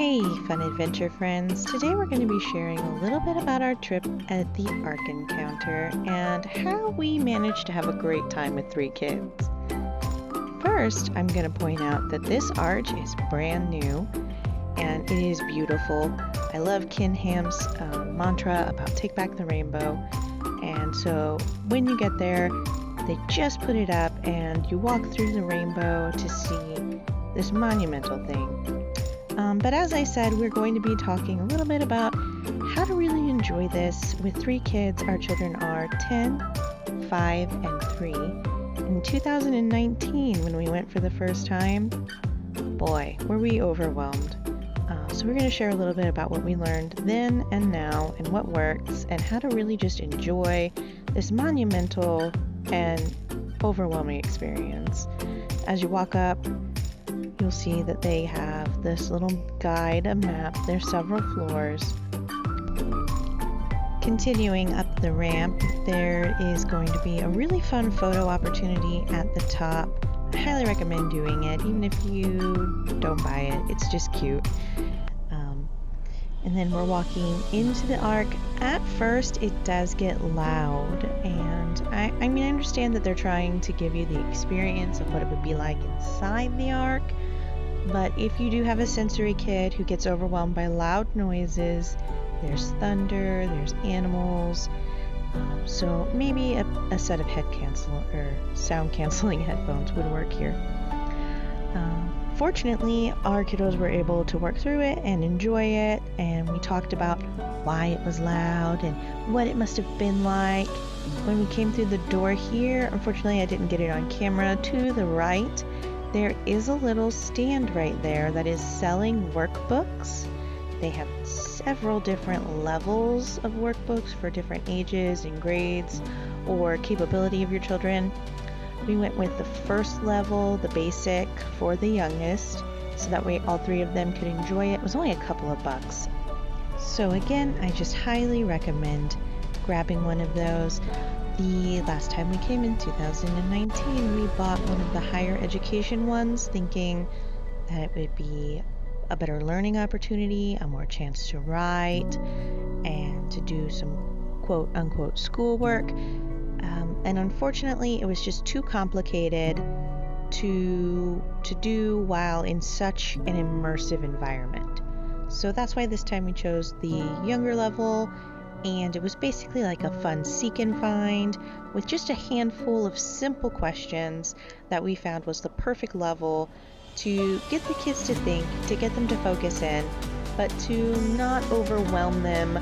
Hey, fun adventure friends! Today we're going to be sharing a little bit about our trip at the Ark Encounter and how we managed to have a great time with 3 kids. First, I'm going to point out that this arch is brand new and it is beautiful. I love Kinham's mantra about take back the rainbow, and so when you get there, they just put it up and you walk through the rainbow to see this monumental thing. But as I said, we're going to be talking a little bit about how to really enjoy this with 3 kids. Our children are 10, 5, and 3. In 2019, when we went for the first time, boy, were we overwhelmed. So we're going to share a little bit about what we learned then and now and what works and how to really just enjoy this monumental and overwhelming experience. As you walk up, you'll see that they have this little guide, a map. There's several floors. Continuing up the ramp, there is going to be a really fun photo opportunity at the top. I highly recommend doing it, even if you don't buy it. It's just cute. And then we're walking into the Ark. At first, it does get loud, and I understand that they're trying to give you the experience of what it would be like inside the Ark. But if you do have a sensory kid who gets overwhelmed by loud noises, there's thunder, there's animals, so maybe a set of sound canceling headphones would work here. Fortunately, our kiddos were able to work through it and enjoy it, and we talked about why it was loud and what it must have been like. When we came through the door here, unfortunately I didn't get it on camera, to the right there is a little stand right there that is selling workbooks. They have several different levels of workbooks for different ages and grades or capability of your children. We went with the first level, the basic, for the youngest, so that way all 3 of them could enjoy it. It was only a couple of bucks. So again, I just highly recommend grabbing one of those. The last time we came in 2019, we bought one of the higher education ones, thinking that it would be a better learning opportunity, a more chance to write, and to do some quote-unquote schoolwork. And unfortunately, it was just too complicated to do while in such an immersive environment. So that's why this time we chose the younger level, and it was basically like a fun seek and find with just a handful of simple questions that we found was the perfect level to get the kids to think, to get them to focus in, but to not overwhelm them,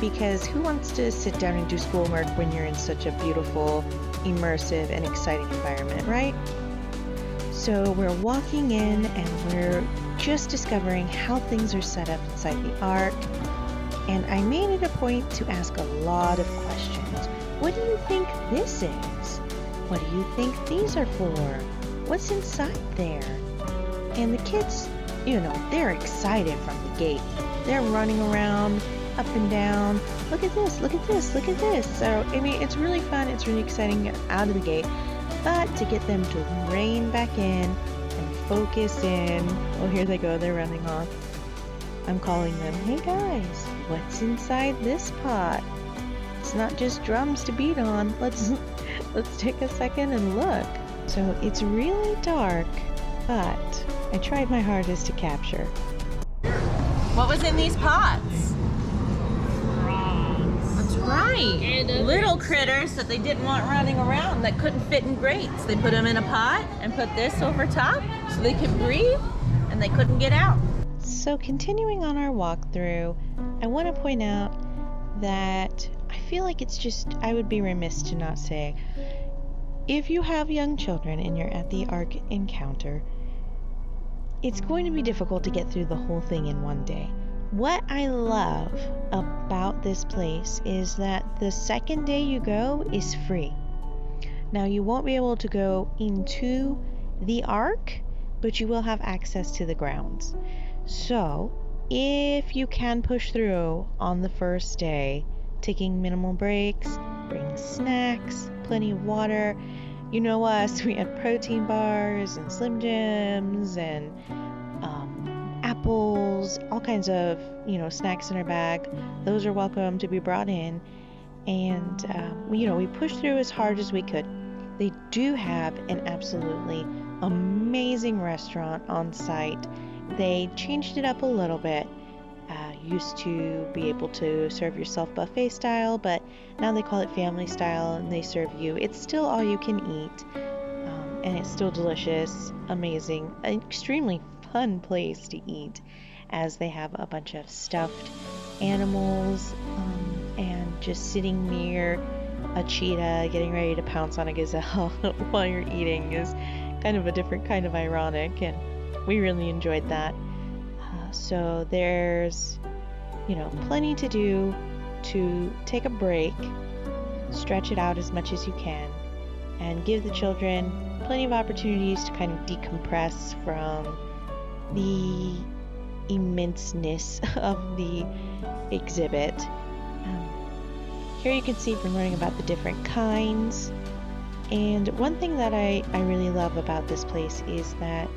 because who wants to sit down and do schoolwork when you're in such a beautiful, immersive, and exciting environment, right? So we're walking in and we're just discovering how things are set up inside the Ark. And I made it a point to ask a lot of questions. What do you think this is? What do you think these are for? What's inside there? And the kids, they're excited from the gate. They're running around, up and down. Look at this, look at this, look at this. So, it's really fun. It's really exciting out of the gate. But to get them to rein back in and focus in, oh, here they go. They're running off. I'm calling them, hey guys, what's inside this pot? It's not just drums to beat on. Let's take a second and look. So it's really dark, but I tried my hardest to capture. What was in these pots? That's right. Little critters that they didn't want running around that couldn't fit in grates. They put them in a pot and put this over top so they could breathe and they couldn't get out. So continuing on our walkthrough, I want to point out that I feel like I would be remiss to not say, if you have young children and you're at the Ark Encounter, it's going to be difficult to get through the whole thing in one day. What I love about this place is that the second day you go is free. Now, you won't be able to go into the Ark, but you will have access to the grounds. So, if you can push through on the first day, taking minimal breaks, bring snacks, plenty of water. You know us, we had protein bars and Slim Jims and bubbles, all kinds of, snacks in our bag. Those are welcome to be brought in. And, we pushed through as hard as we could. They do have an absolutely amazing restaurant on site. They changed it up a little bit. Used to be able to serve yourself buffet style, but now they call it family style and they serve you. It's still all you can eat, and it's still delicious, amazing, an extremely fun place to eat, as they have a bunch of stuffed animals, and just sitting near a cheetah getting ready to pounce on a gazelle while you're eating is kind of a different kind of ironic, and we really enjoyed that. So there's plenty to do to take a break, stretch it out as much as you can, and give the children plenty of opportunities to kind of decompress from the immenseness of the exhibit. Here you can see from learning about the different kinds. And one thing that I really love about this place is that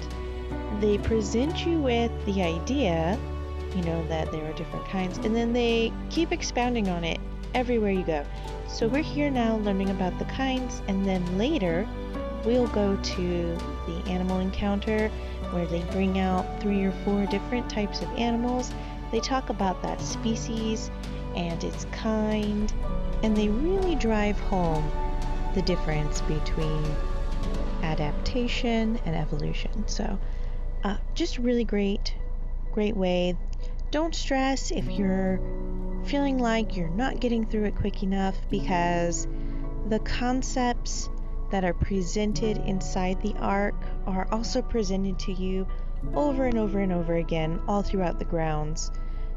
they present you with the idea, that there are different kinds, and then they keep expounding on it everywhere you go. So we're here now learning about the kinds, and then later we'll go to the animal encounter where they bring out 3 or 4 different types of animals. They talk about that species and its kind, and they really drive home the difference between adaptation and evolution. So just really great way. Don't stress if you're feeling like you're not getting through it quick enough, because the concepts that are presented inside the Ark are also presented to you over and over and over again all throughout the grounds.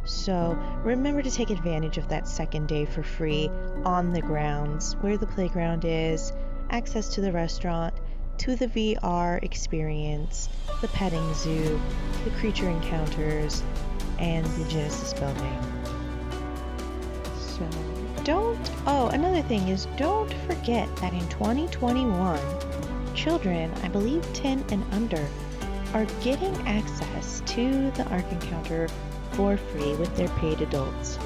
So remember to take advantage of that second day for free on the grounds, where the playground is, access to the restaurant, to the VR experience, the petting zoo, the creature encounters, and the Genesis building. So another thing is, don't forget that in 2021, children, I believe 10 and under, are getting access to the Ark Encounter for free with their paid adults,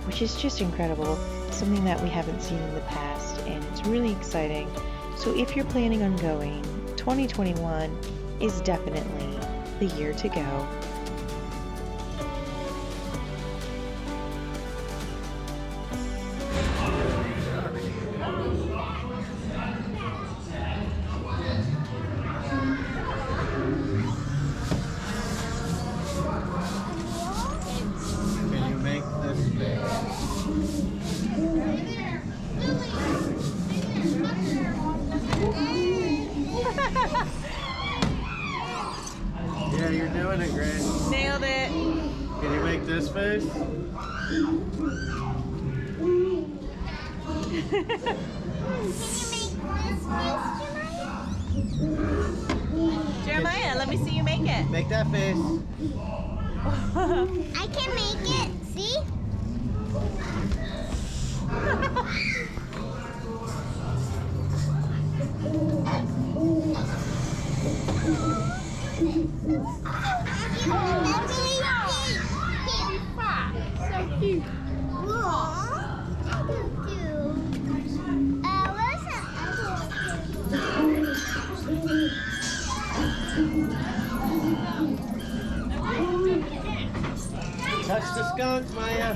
which is just incredible, something that we haven't seen in the past, and it's really exciting. So if you're planning on going, 2021 is definitely the year to go. Can you make this big? Yeah, you're doing it, Grace. Nailed it. Can you make this face? Jeremiah, let me see you make it. Make that face. I can make it. See? So cute. Touch the skunk, Maya.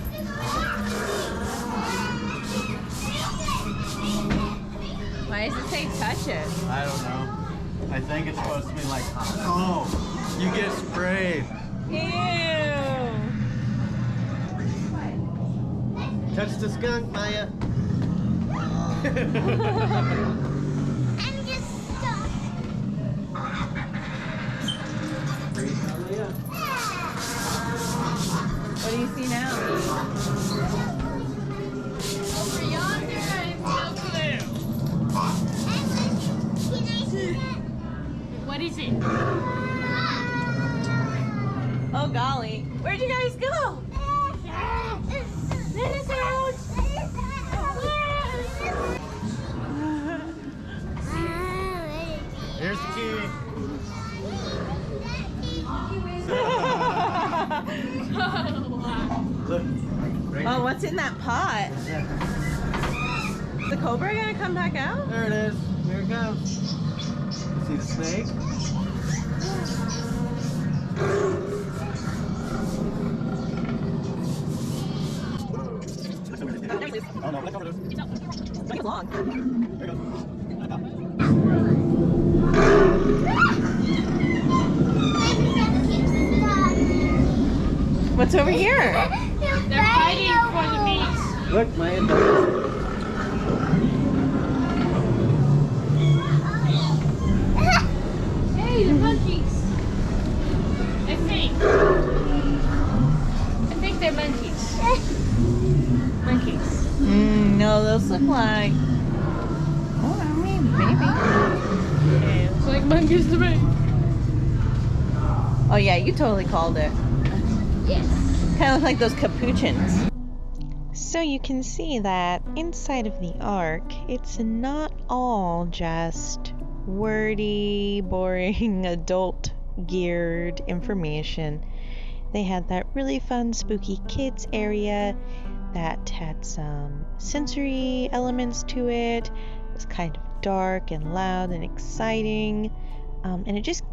Why does it say touch it? I don't know. I think it's supposed to be like, oh, you get sprayed. Ew. Touch the skunk, Maya. I'm just stuck. What do you see now? Over yonder, I'm so blue. Can I see it? What is it? Oh golly. Where'd you guys go? Let us out. Here's the key. Oh, what's in that pot? The cobra gonna come back out? There it is. Here it comes. See the snake? Oh no, let go of this. It's long. There it What's over here? They're fighting for the meat. goes. Look, my Hey, the monkeys. I think they're monkeys. Monkeys. No, those look like. Oh, I mean, maybe. Okay, looks like monkeys to me. Oh yeah, you totally called it. Yes. Kind of like those capuchins. So you can see that inside of the Ark, it's not all just wordy, boring, adult geared information. They had that really fun, spooky kids area that had some sensory elements to it. It was kind of dark and loud and exciting, and it just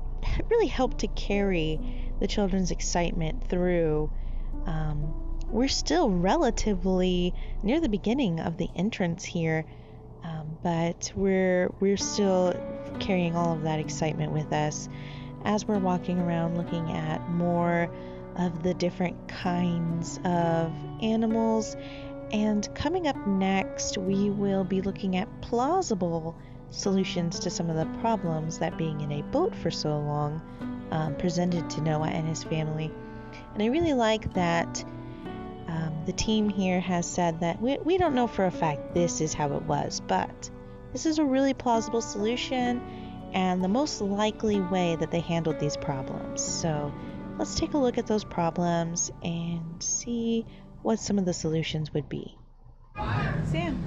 really helped to carry the children's excitement through. We're still relatively near the beginning of the entrance here, but we're still carrying all of that excitement with us as we're walking around looking at more of the different kinds of animals. And coming up next, we will be looking at plausible solutions to some of the problems that being in a boat for so long presented to Noah and his family. And I really like that the team here has said that we don't know for a fact this is how it was, but this is a really plausible solution and the most likely way that they handled these problems. So let's take a look at those problems and see what some of the solutions would be. Sam,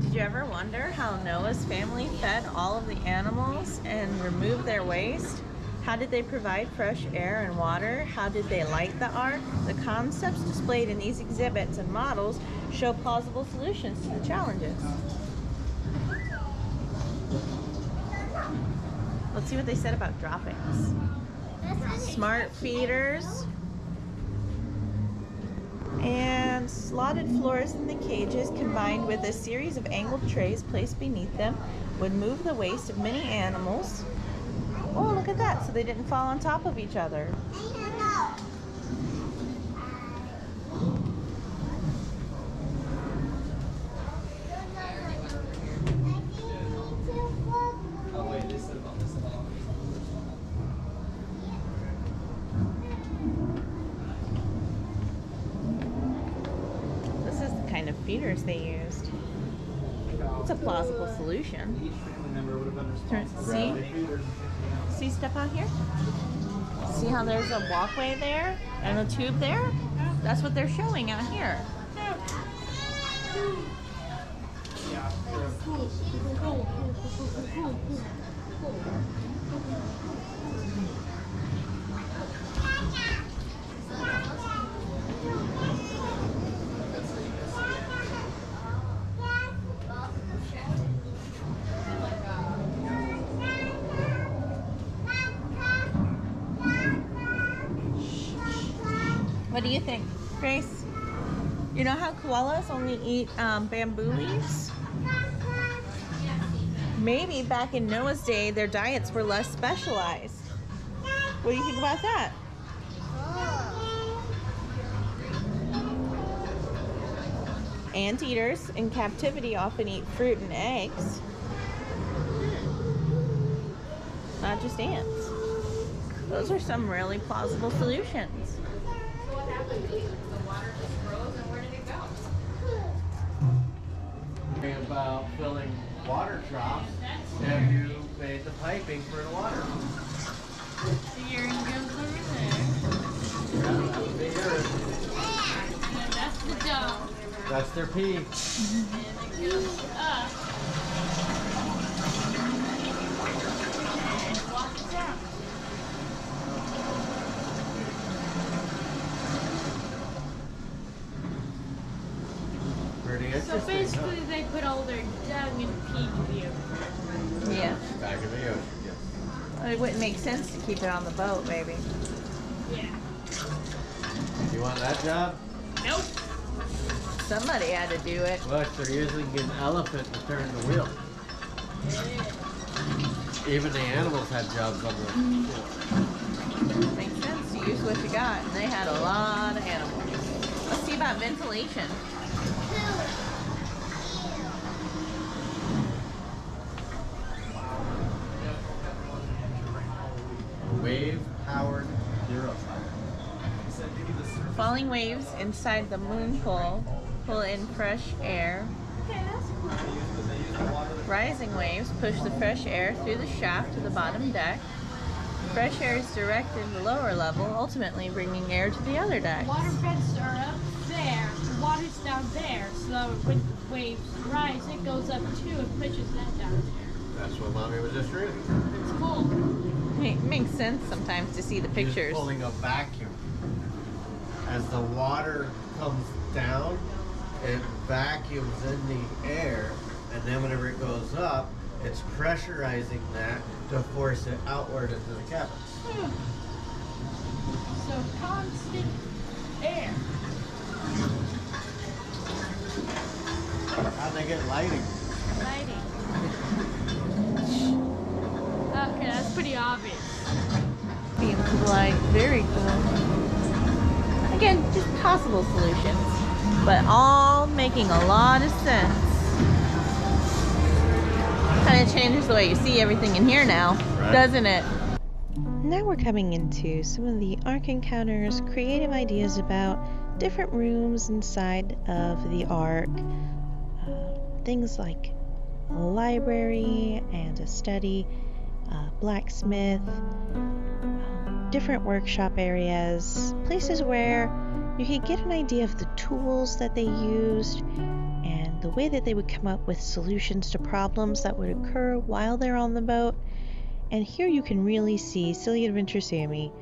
did you ever wonder how Noah's family fed all of the animals and removed their waste? How did they provide fresh air and water? How did they light the ark? The concepts displayed in these exhibits and models show plausible solutions to the challenges. Let's see what they said about droppings. Smart feeders and slotted floors in the cages combined with a series of angled trays placed beneath them would move the waste of many animals. Oh, look at that. So they didn't fall on top of each other. This is the kind of feeders they used. It's a plausible solution. See, step out here. See how there's a walkway there and a tube there? That's what they're showing out here. What do you think, Grace? You know how koalas only eat bamboo leaves? Maybe back in Noah's day, their diets were less specialized. What do you think about that? Anteaters in captivity often eat fruit and eggs. Not just ants. Those are some really plausible solutions. About filling water troughs if you made the piping for the water. The urine goes over there. Yeah, that's the urine. And that's the dog. That's their pee. And it goes up. And walks down. So basically, they put all their dung and pee to the ocean. Yeah. Back in the ocean, yes. It wouldn't make sense to keep it on the boat, maybe. Yeah. You want that job? Nope. Somebody had to do it. Look, they're using an elephant to turn the wheel. Even the animals had jobs on the floor. Makes sense. You use what you got, and they had a lot of animals. Let's see about ventilation. Wave-powered zero fire. Falling waves inside the moon pool pull in fresh air. Okay, that's cool. Rising waves push the fresh air through the shaft to the bottom deck. Fresh air is directed to the lower level, ultimately bringing air to the other decks. Water vents are up there, the water's down there, so when the waves rise, it goes up too and pushes that down there. That's what Mommy was just reading. It's cool. Makes sense sometimes to see the She's pictures. pulling a vacuum. As the water comes down, it vacuums in the air, and then whenever it goes up, it's pressurizing that to force it outward into the cabins. So constant air. How'd they get lighting? Lighting. Okay, that's pretty obvious. Beams of light, very cool. Again, just possible solutions, but all making a lot of sense. Kind of changes the way you see everything in here now, Right. doesn't it? Now we're coming into some of the Ark Encounter's creative ideas about different rooms inside of the Ark. Things like a library and a study, blacksmith, different workshop areas, places where you could get an idea of the tools that they used and the way that they would come up with solutions to problems that would occur while they're on the boat. And here you can really see Silly Adventure Sammy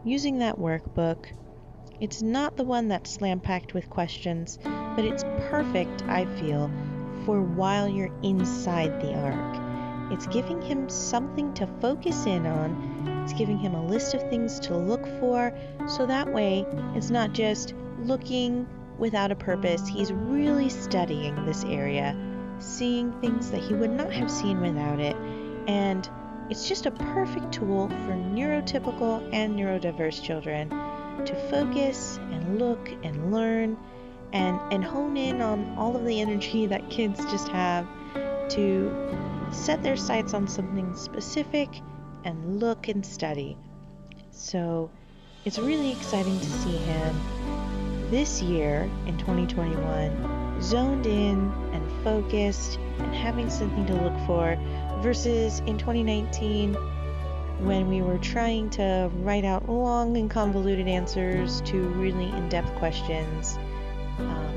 using that workbook. It's not the one that's slam-packed with questions, but it's perfect, I feel, for while you're inside the Ark. It's giving him something to focus in on. It's giving him a list of things to look for, so that way it's not just looking without a purpose. He's really studying this area, seeing things that he would not have seen without it, and it's just a perfect tool for neurotypical and neurodiverse children to focus and look and learn and hone in on all of the energy that kids just have to set their sights on something specific and look and study. So it's really exciting to see him this year in 2021 zoned in and focused and having something to look for, versus in 2019 when we were trying to write out long and convoluted answers to really in-depth questions.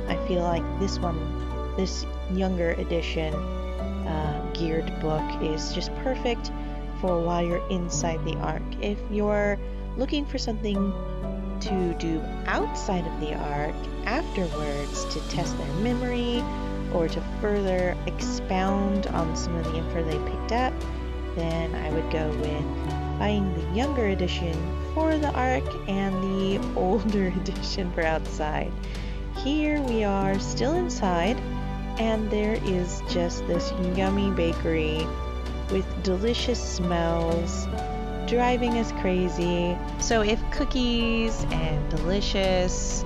I feel like this younger edition geared book is just perfect for while you're inside the Ark. If you're looking for something to do outside of the Ark afterwards to test their memory or to further expound on some of the info they picked up, then I would go with buying the younger edition for the Ark and the older edition for outside. Here we are still inside, and there is just this yummy bakery with delicious smells driving us crazy. So if cookies and delicious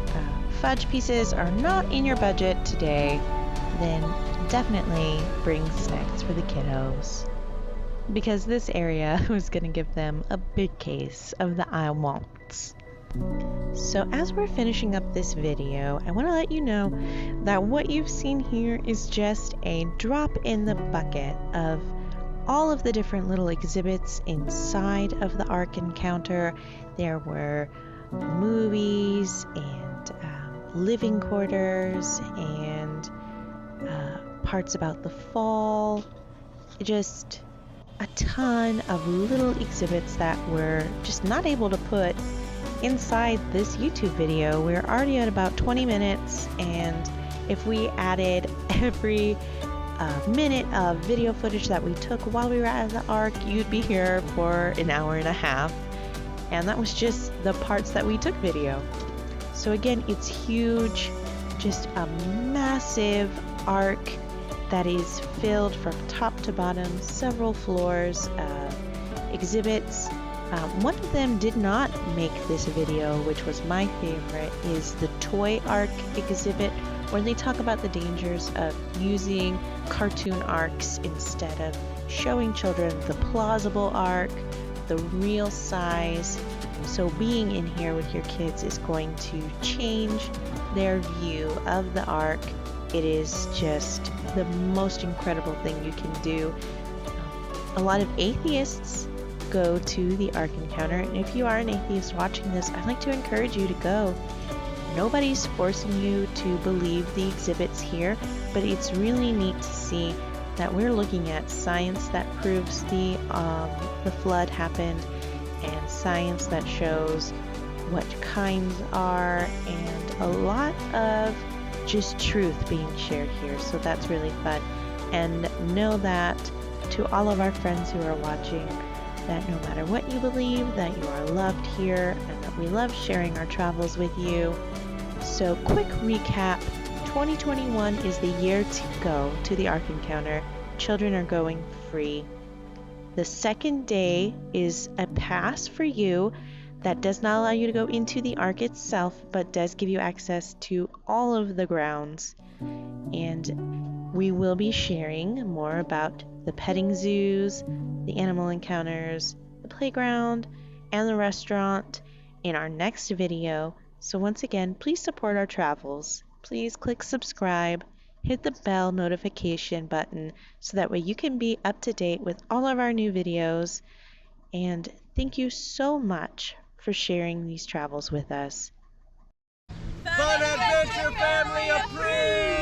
fudge pieces are not in your budget today, then definitely bring snacks for the kiddos, because this area was going to give them a big case of the I wants. So as we're finishing up this video, I want to let you know that what you've seen here is just a drop in the bucket of all of the different little exhibits inside of the Ark Encounter. There were movies and living quarters and parts about the fall, just a ton of little exhibits that we're just not able to put inside this YouTube video. We're already at about 20 minutes, and If we added every minute of video footage that we took while we were at the Ark, you'd be here for an hour and a half. And that was just the parts that we took video. So again, it's huge, just a massive Ark that is filled from top to bottom, several floors, exhibits. One of them did not make this video, which was my favorite, is the Toy Ark exhibit, where they talk about the dangers of using cartoon arcs instead of showing children the plausible arc, the real size. So being in here with your kids is going to change their view of the Ark. It is just the most incredible thing you can do. A lot of atheists go to the Ark Encounter, and if you are an atheist watching this, I'd like to encourage you to go. Nobody's forcing you to believe the exhibits here, but it's really neat to see that we're looking at science that proves the flood happened, and science that shows what kinds are, and a lot of just truth being shared here. So that's really fun. And know that to all of our friends who are watching, that no matter what you believe, that you are loved here, and that we love sharing our travels with you. So quick recap, 2021 is the year to go to the Ark Encounter. Children are going free. The second day is a pass for you that does not allow you to go into the Ark itself, but does give you access to all of the grounds. And we will be sharing more about the petting zoos, the animal encounters, the playground, and the restaurant in our next video. So once again, please support our travels. Please click subscribe, hit the bell notification button so that way you can be up to date with all of our new videos. And thank you so much for sharing these travels with us. Fun Adventure Family approved!